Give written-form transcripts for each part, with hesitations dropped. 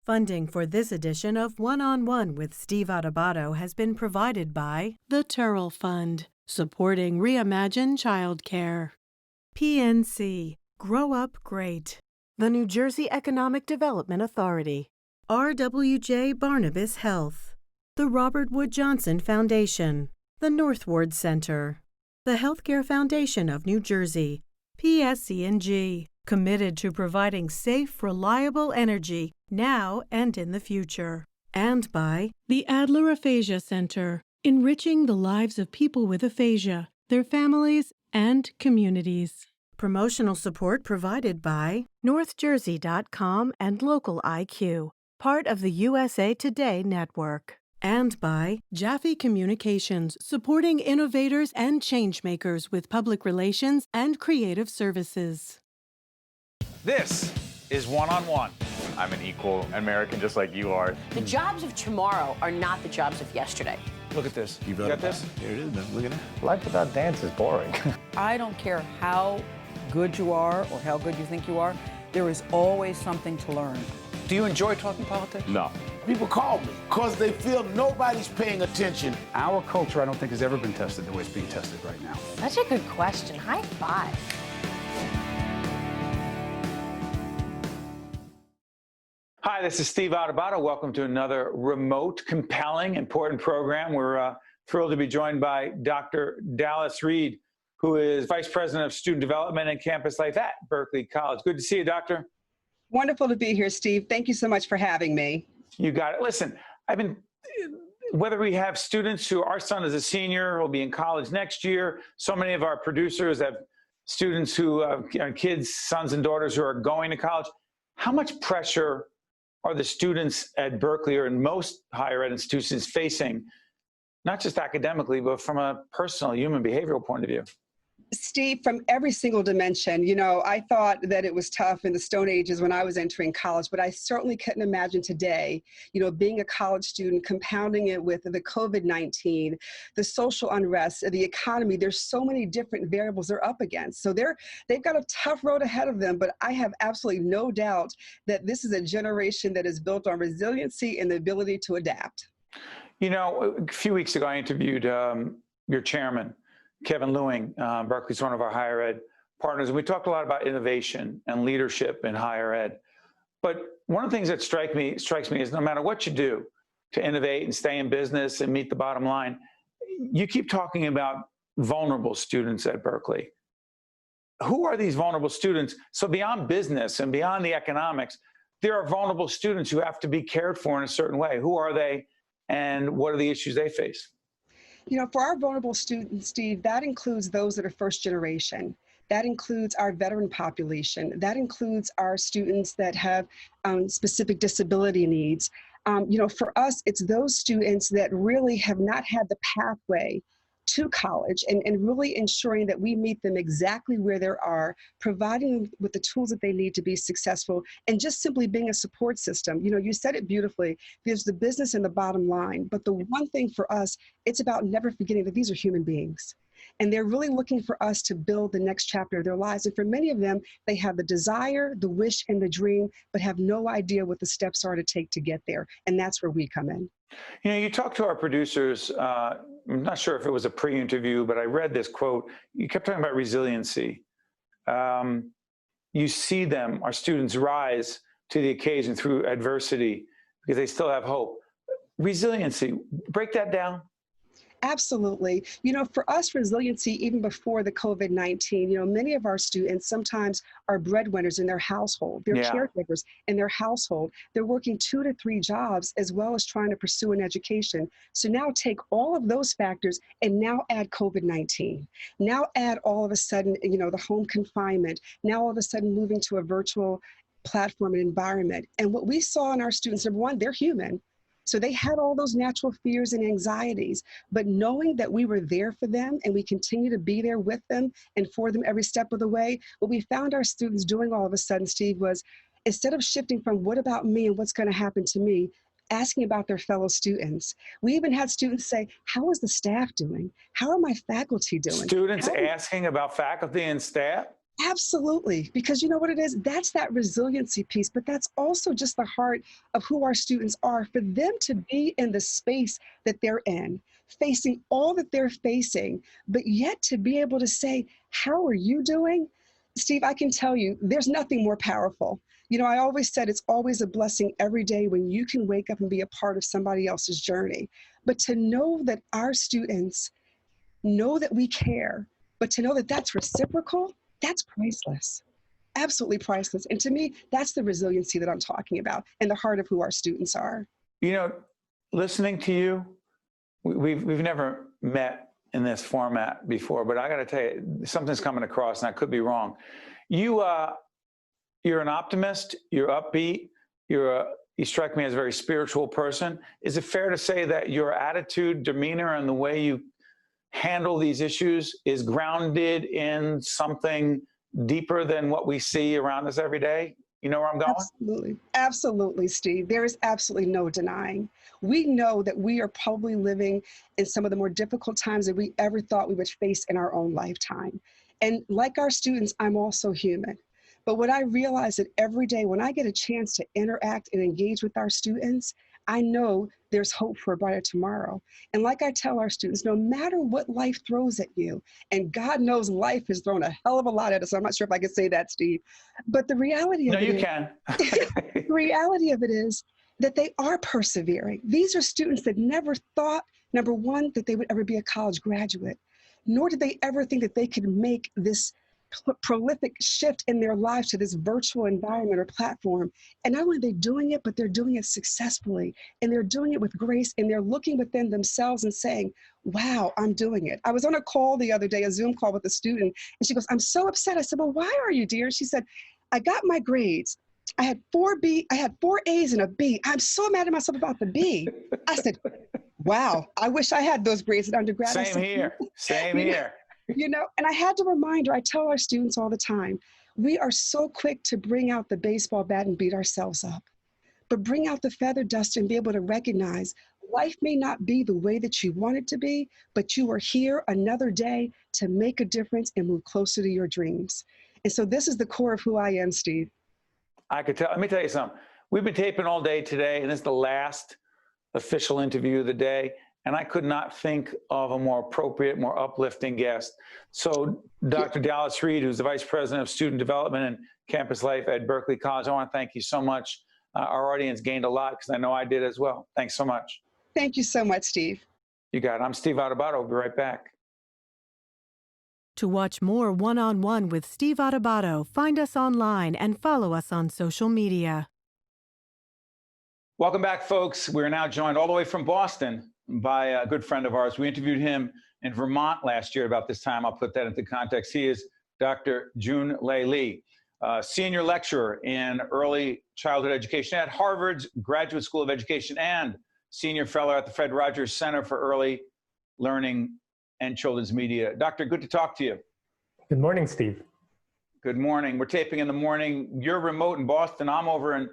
Funding for this edition of One-on-One with Steve Adubato has been provided by the Turrell Fund, supporting Reimagine Childcare. PNC, Grow Up Great. The New Jersey Economic Development Authority. RWJ Barnabas Health. The Robert Wood Johnson Foundation. The Northward Center. The Healthcare Foundation of New Jersey. PSC&G, committed to providing safe, reliable energy now and in the future. And by the Adler Aphasia Center, enriching the lives of people with aphasia, their families, and communities. Promotional support provided by NorthJersey.com and Local IQ, part of the USA Today network. And by Jaffe Communications, supporting innovators and changemakers with public relations and creative services. This is One-on-One. I'm an equal American just like you are. The jobs of tomorrow are not the jobs of yesterday. Look at this. You got this? Here it is, man. Look at it. Life without dance is boring. I don't care how good you are or how good you think you are, there is always something to learn. Do you enjoy talking politics? No. People call me because they feel nobody's paying attention. Our culture, I don't think, has ever been tested the way it's being tested right now. Such a good question. High five. Hi, this is Steve Adubato. Welcome to another remote, compelling, important program. We're thrilled to be joined by Dr. Dallas Reed, who is Vice President of Student Development and Campus Life at Berkeley College. Good to see you, Doctor. Wonderful to be here, Steve. Thank you so much for having me. You got it. Listen, whether we have students who, our son is a senior, will be in college next year. So many of our producers have students who have kids, sons and daughters who are going to college. How much pressure are the students at Berkeley or in most higher ed institutions facing, not just academically, but from a personal human behavioral point of view? Steve, from every single dimension, I thought that it was tough in the Stone Ages when I was entering college, but I certainly couldn't imagine today, being a college student, compounding it with the COVID-19, the social unrest, the economy. There's so many different variables they're up against. So they've got a tough road ahead of them, but I have absolutely no doubt that this is a generation that is built on resiliency and the ability to adapt. A few weeks ago, I interviewed your chairman, Kevin Lewing. Berkeley's one of our higher ed partners, and we talked a lot about innovation and leadership in higher ed. But one of the things that strikes me is no matter what you do to innovate and stay in business and meet the bottom line, you keep talking about vulnerable students at Berkeley. Who are these vulnerable students? So beyond business and beyond the economics, there are vulnerable students who have to be cared for in a certain way. Who are they, and what are the issues they face? For our vulnerable students, Steve, that includes those that are first generation. That includes our veteran population. That includes our students that have specific disability needs. For us, it's those students that really have not had the pathway to college and really ensuring that we meet them exactly where they are, providing them with the tools that they need to be successful, and just simply being a support system. You said it beautifully. There's the business and the bottom line, but the one thing for us, it's about never forgetting that these are human beings. And they're really looking for us to build the next chapter of their lives. And for many of them, they have the desire, the wish, and the dream, but have no idea what the steps are to take to get there. And that's where we come in. You talked to our producers, I'm not sure if it was a pre-interview, but I read this quote. You kept talking about resiliency. You see them, our students, rise to the occasion through adversity because they still have hope. Resiliency, break that down. Absolutely. For us, resiliency, even before the COVID-19, many of our students sometimes are breadwinners in their household. They're caretakers in their household. They're working 2 to 3 jobs as well as trying to pursue an education. So now take all of those factors and now add COVID-19. Now add all of a sudden, the home confinement. Now all of a sudden moving to a virtual platform and environment. And what we saw in our students, number one, they're human. So they had all those natural fears and anxieties, but knowing that we were there for them and we continue to be there with them and for them every step of the way, what we found our students doing all of a sudden, Steve, was instead of shifting from what about me and what's going to happen to me, asking about their fellow students. We even had students say, how is the staff doing? How are my faculty doing? Students asking about faculty and staff? Absolutely, because you know what it is? That's that resiliency piece, but that's also just the heart of who our students are. For them to be in the space that they're in, facing all that they're facing, but yet to be able to say, how are you doing? Steve, I can tell you, there's nothing more powerful. You know, I always said it's always a blessing every day when you can wake up and be a part of somebody else's journey. But to know that our students know that we care, but to know that that's reciprocal, that's priceless, absolutely priceless. And to me, that's the resiliency that I'm talking about and the heart of who our students are. You know, listening to you, we've never met in this format before, but I got to tell you, something's coming across, and I could be wrong. You're an optimist, you're upbeat, you strike me as a very spiritual person. Is it fair to say that your attitude, demeanor, and the way you handle these issues is grounded in something deeper than what we see around us every day? You know where I'm going? Absolutely. Absolutely, Steve. There is absolutely no denying. We know that we are probably living in some of the more difficult times that we ever thought we would face in our own lifetime. And like our students, I'm also human. But what I realize that every day when I get a chance to interact and engage with our students, I know there's hope for a brighter tomorrow. And like I tell our students, no matter what life throws at you, and God knows life has thrown a hell of a lot at us. I'm not sure if I can say that, Steve, but the reality of the reality of it is that they are persevering. These are students that never thought, number one, that they would ever be a college graduate, nor did they ever think that they could make this prolific shift in their lives to this virtual environment or platform. And not only are they doing it, but they're doing it successfully, and they're doing it with grace, and they're looking within themselves and saying, wow, I'm doing it. I was on a call the other day, a Zoom call with a student, and she goes, I'm so upset. I said, well, why are you, dear? She said, I got my grades. I had 4 A's and a B. I'm so mad at myself about the B. I said, wow, I wish I had those grades in undergrad. Same here. You know, and I had to remind her, I tell our students all the time, we are so quick to bring out the baseball bat and beat ourselves up, but bring out the feather duster and be able to recognize life may not be the way that you want it to be, but you are here another day to make a difference and move closer to your dreams. And so this is the core of who I am, Steve. I could tell. Let me tell you something. We've been taping all day today, and this is the last official interview of the day. And I could not think of a more appropriate, more uplifting guest. So Dr. Dallas Reed, who's the Vice President of Student Development and Campus Life at Berkeley College, I want to thank you so much. Our audience gained a lot because I know I did as well. Thanks so much. Thank you so much, Steve. You got it. I'm Steve Adubato. We'll be right back. To watch more one-on-one with Steve Adubato, find us online and follow us on social media. Welcome back, folks. We're now joined all the way from Boston by a good friend of ours. We interviewed him in Vermont last year about this time. I'll put that into context. He is Dr. Junlei Li, Senior Lecturer in Early Childhood Education at Harvard's Graduate School of Education and Senior Fellow at the Fred Rogers Center for Early Learning and Children's Media. Doctor, good to talk to you. Good morning, Steve. Good morning. We're taping in the morning. You're remote in Boston. I'm over in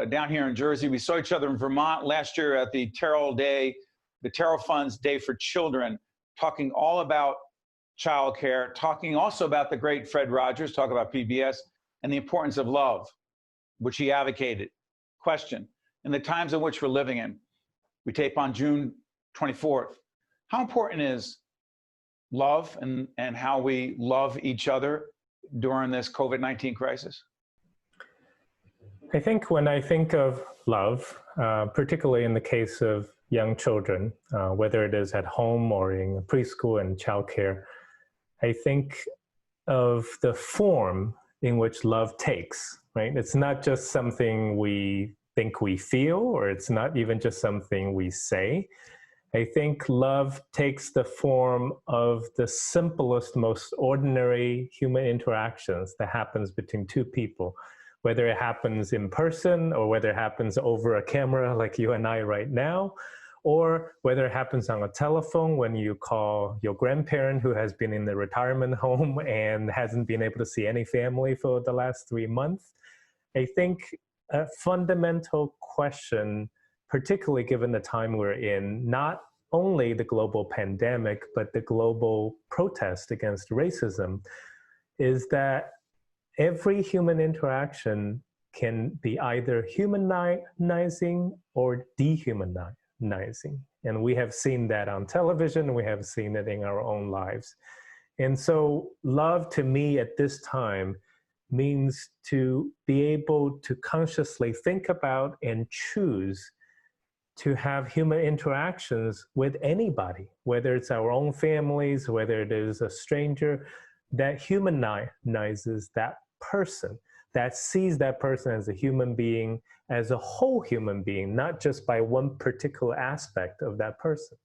down here in Jersey. We saw each other in Vermont last year at the Tara Fund's Day for Children, talking all about childcare, talking also about the great Fred Rogers, talk about PBS, and the importance of love, which he advocated. Question, in the times in which we're living in, we tape on June 24th. How important is love and how we love each other during this COVID-19 crisis? I think when I think of love, particularly in the case of young children, whether it is at home or in preschool and childcare, I think of the form in which love takes, right? It's not just something we think we feel, or it's not even just something we say. I think love takes the form of the simplest, most ordinary human interactions that happens between two people, whether it happens in person or whether it happens over a camera like you and I right now, or whether it happens on a telephone when you call your grandparent who has been in the retirement home and hasn't been able to see any family for the last 3 months. I think a fundamental question, particularly given the time we're in, not only the global pandemic, but the global protest against racism, is that every human interaction can be either humanizing or dehumanizing. And we have seen that on television, we have seen it in our own lives. And so love to me at this time means to be able to consciously think about and choose to have human interactions with anybody, whether it's our own families, whether it is a stranger, that humanizes that person, that sees that person as a human being, as a whole human being, not just by one particular aspect of that person.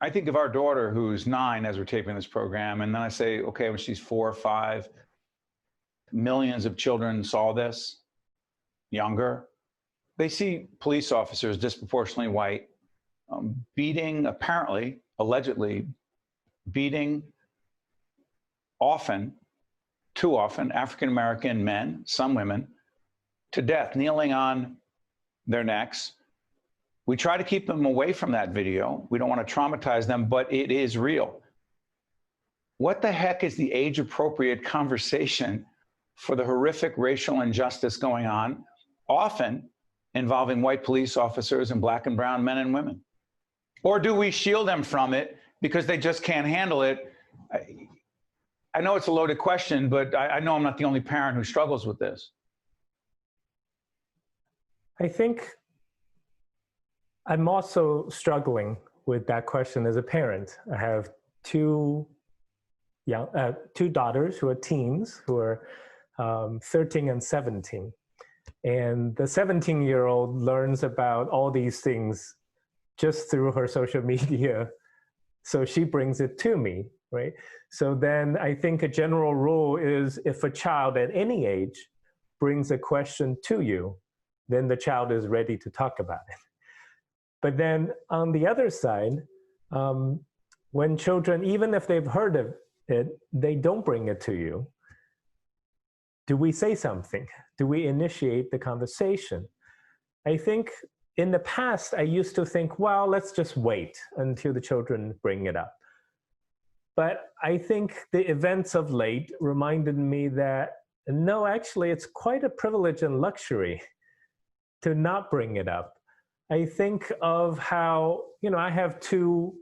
I think of our daughter who's 9 as we're taping this program, and then I say, okay, when she's 4 or 5, millions of children saw this, younger. They see police officers, disproportionately white, beating, apparently, allegedly, beating often, too often, African-American men, some women, to death, kneeling on their necks. We try to keep them away from that video. We don't want to traumatize them, but it is real. What the heck is the age-appropriate conversation for the horrific racial injustice going on, often involving white police officers and black and brown men and women? Or do we shield them from it because they just can't handle it? I know it's a loaded question, but I know I'm not the only parent who struggles with this. I think I'm also struggling with that question as a parent. I have two daughters who are teens, who are 13 and 17. And the 17-year-old learns about all these things just through her social media. So she brings it to me, right? So then I think a general rule is if a child at any age brings a question to you, then the child is ready to talk about it. But then on the other side, when children, even if they've heard of it, they don't bring it to you, do we say something? Do we initiate the conversation? I think in the past, I used to think, well, let's just wait until the children bring it up. But I think the events of late reminded me that, no, actually, it's quite a privilege and luxury to not bring it up. I think of how, I have 2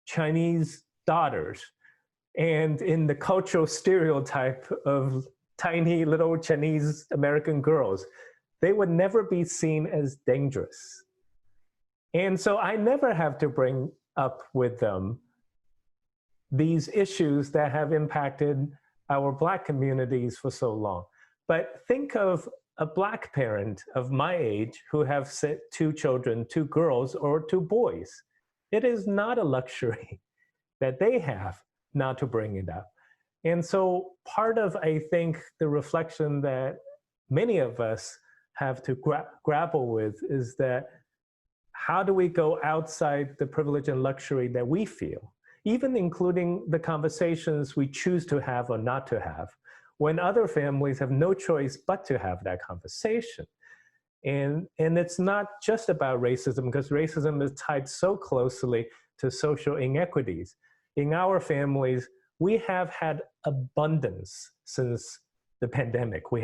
Chinese daughters, and in the cultural stereotype of tiny little Chinese American girls, they would never be seen as dangerous. And so I never have to bring up with them these issues that have impacted our Black communities for so long. But think of a Black parent of my age who have 2 children, 2 girls or 2 boys. It is not a luxury that they have not to bring it up. And so part of, I think, the reflection that many of us have to grapple with is that how do we go outside the privilege and luxury that we feel, even including the conversations we choose to have or not to have, when other families have no choice but to have that conversation. And it's not just about racism, because racism is tied so closely to social inequities. In our families, we have had abundance since the pandemic. We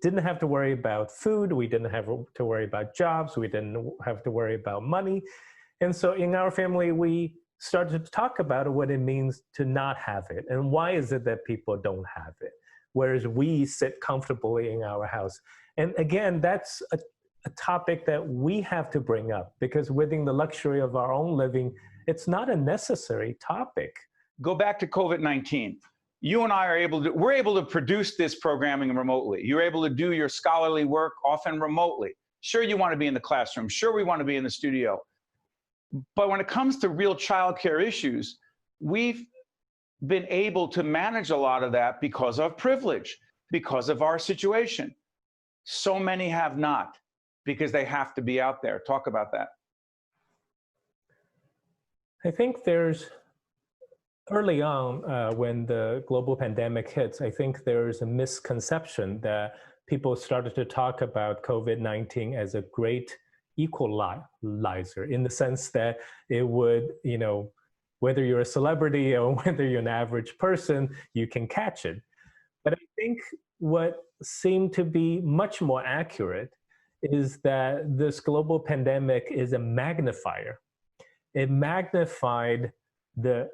didn't have to worry about food, we didn't have to worry about jobs, we didn't have to worry about money. And so in our family, we started to talk about what it means to not have it, and why is it that people don't have it, whereas we sit comfortably in our house. And again, that's a topic that we have to bring up, because within the luxury of our own living, it's not a necessary topic. Go back to COVID-19. You and I we're able to produce this programming remotely. You're able to do your scholarly work often remotely. Sure, you want to be in the classroom. Sure, we want to be in the studio. But when it comes to real childcare issues, we've been able to manage a lot of that because of privilege, because of our situation. So many have not, because they have to be out there. Talk about that. I think there's, early on, when the global pandemic hits, I think there's a misconception that people started to talk about COVID-19 as a great equalizer, in the sense that it would, whether you're a celebrity or whether you're an average person, you can catch it. But I think what seemed to be much more accurate is that this global pandemic is a magnifier. It magnified the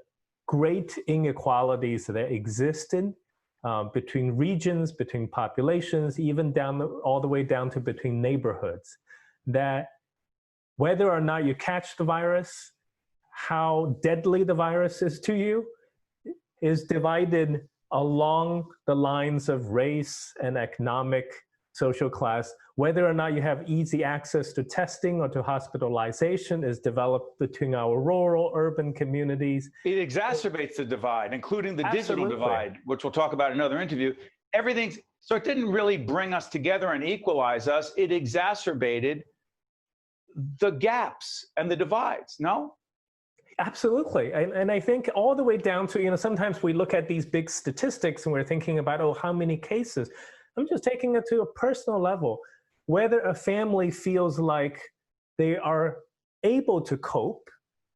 great inequalities that existed between regions, between populations, even all the way down to between neighborhoods. That whether or not you catch the virus, how deadly the virus is to you, is divided along the lines of race and economic, social class. Whether or not you have easy access to testing or to hospitalization is developed between our rural, urban communities. It exacerbates the divide, including the digital divide, which we'll talk about in another interview. So it didn't really bring us together and equalize us. It exacerbated the gaps and the divides, no? Absolutely. And I think all the way down to, sometimes we look at these big statistics and we're thinking about, oh, how many cases? I'm just taking it to a personal level. Whether a family feels like they are able to cope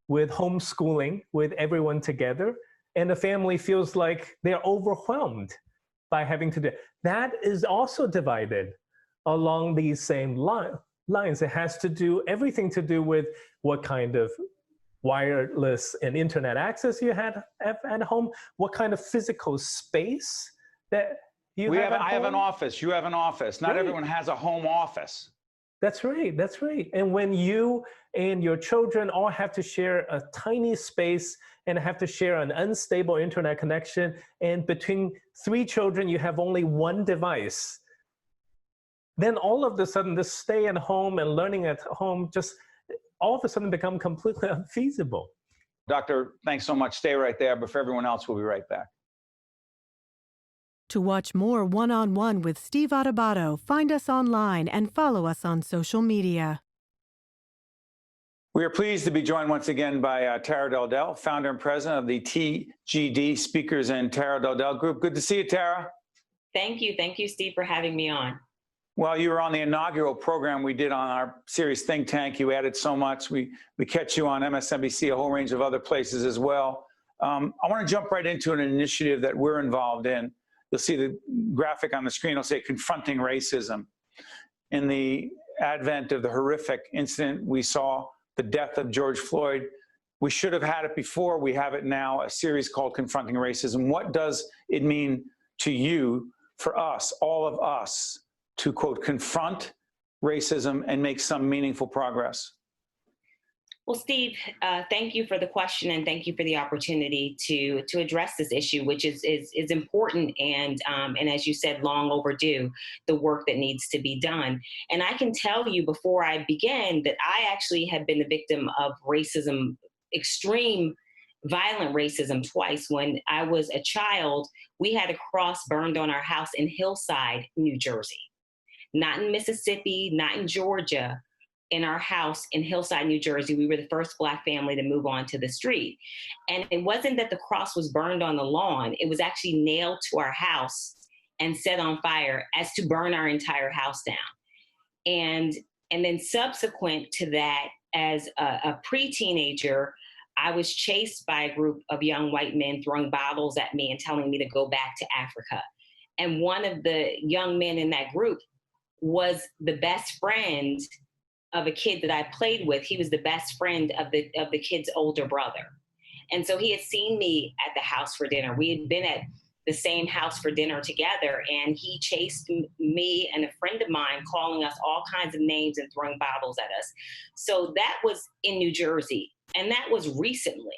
with homeschooling with everyone together, and the family feels like they're overwhelmed by having to do that, is also divided along these same lines. It has to do everything to do with what kind of wireless and internet access you had at home, what kind of physical space that you have at home. I have an office, you have an office. Not everyone has a home office. That's right, that's right. And when you and your children all have to share a tiny space and have to share an unstable internet connection, and between 3 children you have only one device, then all of a sudden this stay at home and learning at home just all of a sudden become completely unfeasible. Doctor, thanks so much. Stay right there, but for everyone else, we'll be right back. To watch more One-on-One with Steve Adubato, find us online and follow us on social media. We are pleased to be joined once again by Tara Dowdell, founder and president of the TGD Speakers and Tara Dowdell Group. Good to see you, Tara. Thank you. Thank you, Steve, for having me on. Well, you were on the inaugural program we did on our series Think Tank. You added so much. We catch you on MSNBC, a whole range of other places as well. I want to jump right into an initiative that we're involved in. You'll see the graphic on the screen. It'll say Confronting Racism. In the advent of the horrific incident, we saw the death of George Floyd. We should have had it before. We have it now, a series called Confronting Racism. What does it mean to you, for us, all of us, to, quote, confront racism and make some meaningful progress? Well, Steve, thank you for the question, and thank you for the opportunity to address this issue, which is important and as you said, long overdue, the work that needs to be done. And I can tell you before I begin that I actually have been the victim of racism, extreme violent racism, twice. When I was a child, we had a cross burned on our house in Hillside, New Jersey. Not in Mississippi, not in Georgia, in our house in Hillside, New Jersey. We were the first Black family to move onto the street. And it wasn't that the cross was burned on the lawn. It was actually nailed to our house and set on fire as to burn our entire house down. And then subsequent to that, as a pre-teenager, I was chased by a group of young white men throwing bottles at me and telling me to go back to Africa. And one of the young men in that group was the best friend of a kid that I played with. He was the best friend of the kid's older brother. And so he had seen me at the house for dinner. We had been at the same house for dinner together, and he chased me and a friend of mine, calling us all kinds of names and throwing bottles at us. So that was in New Jersey, and that was recently.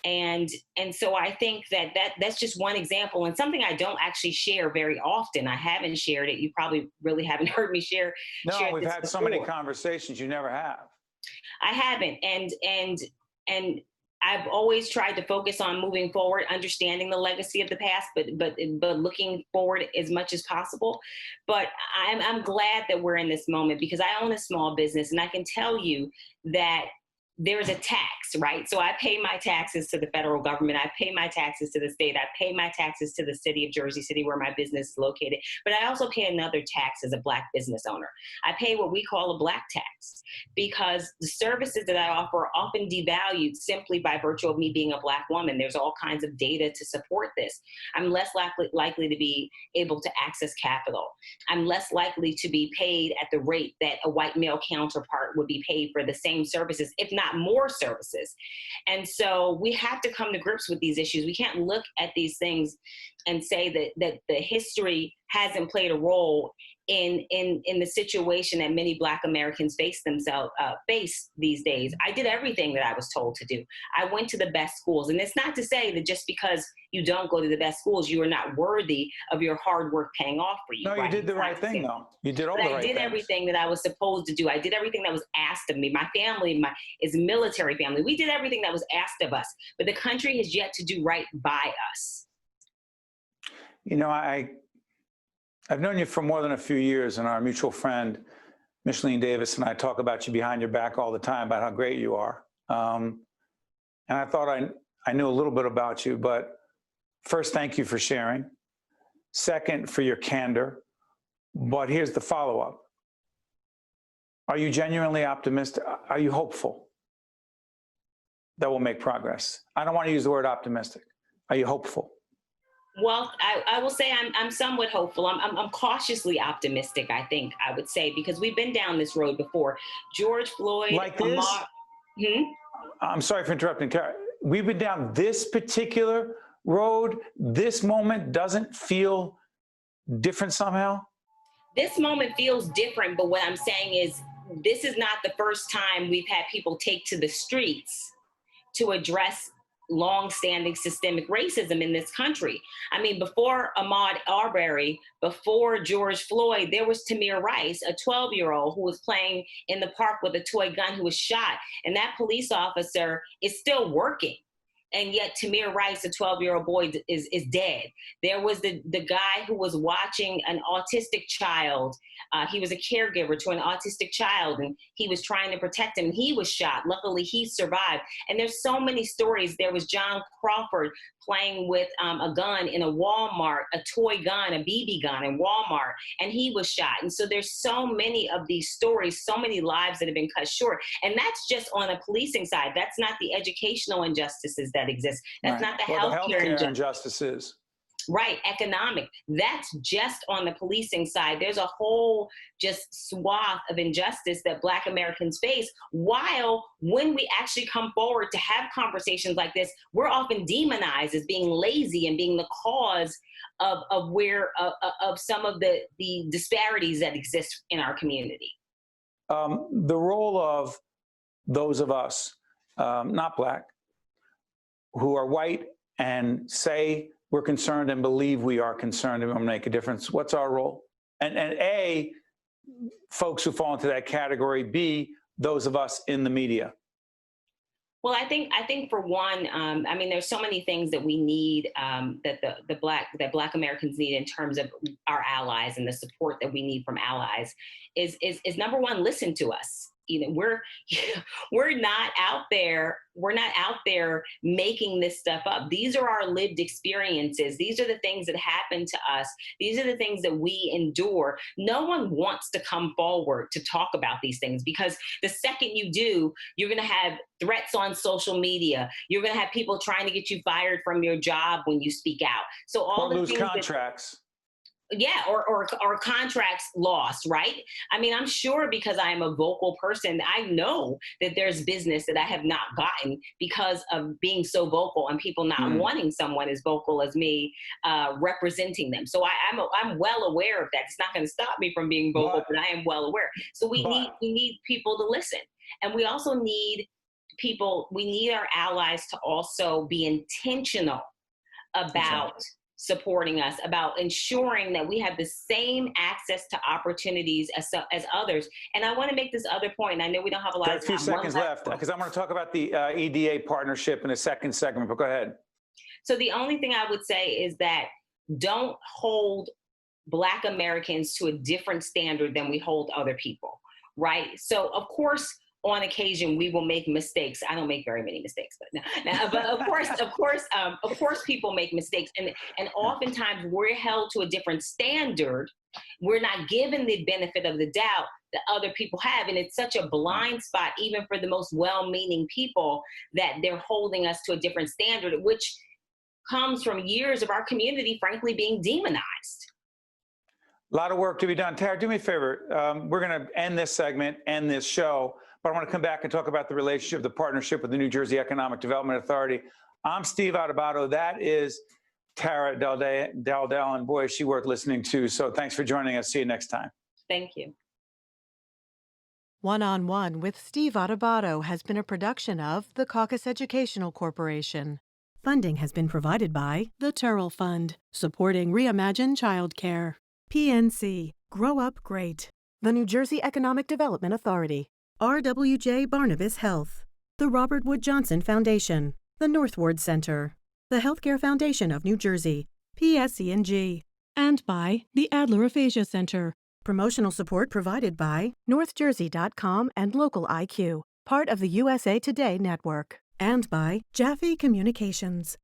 And so I think that's just one example, and something I don't actually share very often. I haven't shared it. You probably really haven't heard me share. No, we've had so many conversations. You never have. I haven't, and I've always tried to focus on moving forward, understanding the legacy of the past, but looking forward as much as possible. But I'm glad that we're in this moment, because I own a small business, and I can tell you that there's a tax, right? So I pay my taxes to the federal government. I pay my taxes to the state. I pay my taxes to the city of Jersey City, where my business is located. But I also pay another tax as a Black business owner. I pay what we call a Black tax, because the services that I offer are often devalued simply by virtue of me being a Black woman. There's all kinds of data to support this. I'm less likely to be able to access capital. I'm less likely to be paid at the rate that a white male counterpart would be paid for the same services, if not more services. And so we have to come to grips with these issues. We can't look at these things and say that the history hasn't played a role in the situation that many Black Americans face these days. I did everything that I was told to do. I went to the best schools. And it's not to say that just because you don't go to the best schools, you are not worthy of your hard work paying off for you. No, you did the right thing, though. You did all the right things. I did everything that I was supposed to do. I did everything that was asked of me. My family is a military family. We did everything that was asked of us. But the country has yet to do right by us. You know, I've known you for more than a few years, and our mutual friend, Micheline Davis, and I talk about you behind your back all the time about how great you are. And I thought I knew a little bit about you, but first, thank you for sharing. Second, for your candor. But here's the follow-up. Are you genuinely optimistic? Are you hopeful that we'll make progress? I don't want to use the word optimistic. Are you hopeful? Well, I will say I'm somewhat hopeful. I'm cautiously optimistic, I think I would say, because we've been down this road before. George Floyd. Like this? I'm sorry for interrupting, Tara. We've been down this particular road. This moment doesn't feel different somehow? This moment feels different, but what I'm saying is this is not the first time we've had people take to the streets to address long-standing systemic racism in this country. I mean, before Ahmaud Arbery, before George Floyd, there was Tamir Rice, a 12-year-old who was playing in the park with a toy gun who was shot. And that police officer is still working. And yet Tamir Rice, a 12-year-old boy, is dead. There was the guy who was watching an autistic child. He was a caregiver to an autistic child, and he was trying to protect him, and he was shot. Luckily, he survived. And there's so many stories. There was John Crawford playing with a gun in a Walmart, a toy gun, a BB gun in Walmart, and he was shot. And so there's so many of these stories, so many lives that have been cut short. And that's just on the policing side. That's not the educational injustices that exist. That's not the healthcare injustices. Right, economic. That's just on the policing side. There's a whole just swath of injustice that Black Americans face, while when we actually come forward to have conversations like this, we're often demonized as being lazy and being the cause of some of the disparities that exist in our community. The role of those of us, not Black, who are white and say we're concerned and believe we are concerned and will make a difference. What's our role? And A, folks who fall into that category. B, those of us in the media. Well, I think for one, I mean, there's so many things that we need, that Black Americans need in terms of our allies and the support that we need from allies is number one, listen to us. You know, we're not out there making this stuff up. These are our lived experiences. These are the things that happen to us. These are the things that we endure. No one wants to come forward to talk about these things, because the second you do, you're going to have threats on social media. You're going to have people trying to get you fired from your job when you speak out. So all or lose contracts. Yeah, or contracts lost, right? I mean, I'm sure because I am a vocal person, I know that there's business that I have not gotten because of being so vocal and people not wanting someone as vocal as me representing them. So I'm well aware of that. It's not going to stop me from being vocal, but I am well aware. So we need people to listen, and we also need we need our allies to also be intentional about supporting us, about ensuring that we have the same access to opportunities as others. And I want to make this other point. I know we don't have a lot of time. A few seconds left, because I want to talk about the EDA partnership in a second segment, but go ahead. So the only thing I would say is that don't hold Black Americans to a different standard than we hold other people, right? So of course, on occasion, we will make mistakes. I don't make very many mistakes, but of course, people make mistakes, and oftentimes we're held to a different standard. We're not given the benefit of the doubt that other people have, and it's such a blind spot, even for the most well-meaning people, that they're holding us to a different standard, which comes from years of our community, frankly, being demonized. A lot of work to be done. Tara, do me a favor. We're going to end this segment, end this show, but I want to come back and talk about the relationship, the partnership with the New Jersey Economic Development Authority. I'm Steve Adubato. That is Tara Dowdell, and boy, is she worth listening to. So thanks for joining us. See you next time. Thank you. One-on-One with Steve Adubato has been a production of the Caucus Educational Corporation. Funding has been provided by the Turrell Fund, supporting Reimagine Childcare. PNC, Grow Up Great. The New Jersey Economic Development Authority. RWJ Barnabas Health. The Robert Wood Johnson Foundation. The Northward Center. The Healthcare Foundation of New Jersey. PSE&G. And by the Adler Aphasia Center. Promotional support provided by NorthJersey.com and Local IQ, part of the USA Today network. And by Jaffe Communications.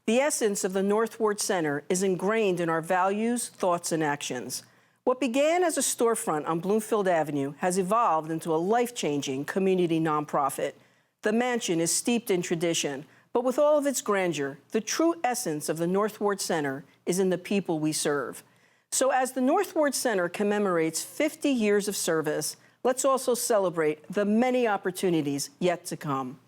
The essence of the Northward Center is ingrained in our values, thoughts, and actions. What began as a storefront on Bloomfield Avenue has evolved into a life-changing community nonprofit. The mansion is steeped in tradition, but with all of its grandeur, the true essence of the Northward Center is in the people we serve. So as the Northward Center commemorates 50 years of service, let's also celebrate the many opportunities yet to come.